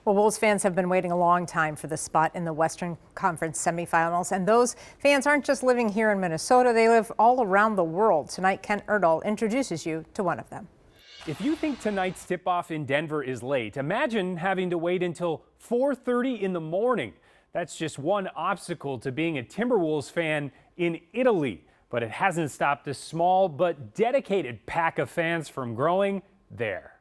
Well, Wolves fans have been waiting a long time for the spot in the Western Conference semifinals, and those fans aren't just living here in Minnesota, they live all around the world. Tonight, Kent Erdahl introduces you to one of them. If you think tonight's tip-off in Denver is late, imagine having to wait until 4:30 in the morning. That's just one obstacle to being a Timberwolves fan in Italy, but it hasn't stopped a small but dedicated pack of fans from growing there.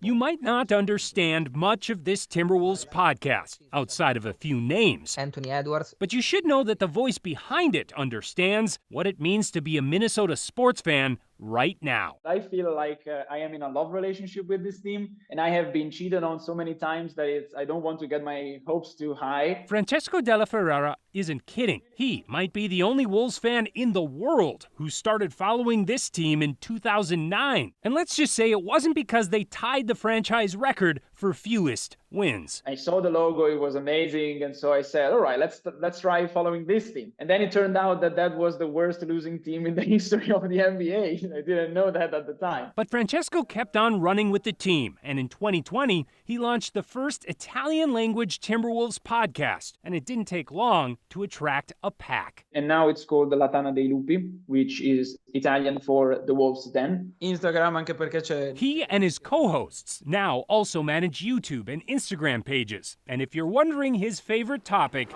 You might not understand much of this Timberwolves podcast outside of a few names. Anthony Edwards. But you should know that the voice behind it understands what it means to be a Minnesota sports fan right now. I feel like I am in a love relationship with this team, and I have been cheated on so many times that I don't want to get my hopes too high. Francesco Della Ferrara isn't kidding. He might be the only Wolves fan in the world who started following this team in 2009. And let's just say it wasn't because they tied the franchise record for fewest wins. I saw the logo, it was amazing, and so I said, all right, let's try following this team. And then it turned out that was the worst losing team in the history of the NBA. I didn't know that at the time. But Francesco kept on running with the team, and in 2020, he launched the first Italian-language Timberwolves podcast, and it didn't take long to attract a pack. And now it's called the La Tana dei Lupi, which is Italian for the Wolves' Den. Instagram anche perché c'è. He and his co-hosts now also manage YouTube and Instagram pages. And if you're wondering his favorite topic,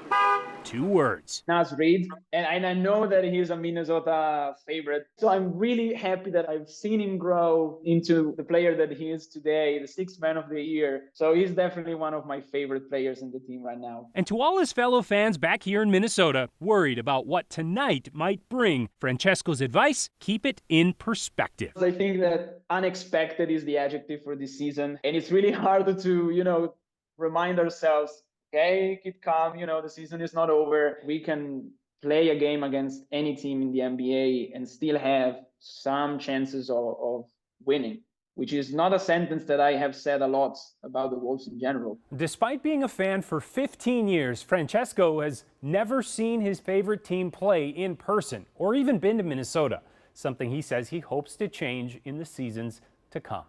2 words. Naz Reid, and I know that he's a Minnesota favorite. So I'm really happy that I've seen him grow into the player that he is today, the 6th man of the year. So he's definitely one of my favorite players in the team right now. And to all his fellow fans back here in Minnesota, worried about what tonight might bring, Francesco's advice, keep it in perspective. I think that unexpected is the adjective for this season. And it's really hard to, remind ourselves, okay, keep calm, the season is not over. We can play a game against any team in the NBA and still have some chances of winning, which is not a sentence that I have said a lot about the Wolves in general. Despite being a fan for 15 years, Francesco has never seen his favorite team play in person or even been to Minnesota, something he says he hopes to change in the seasons to come.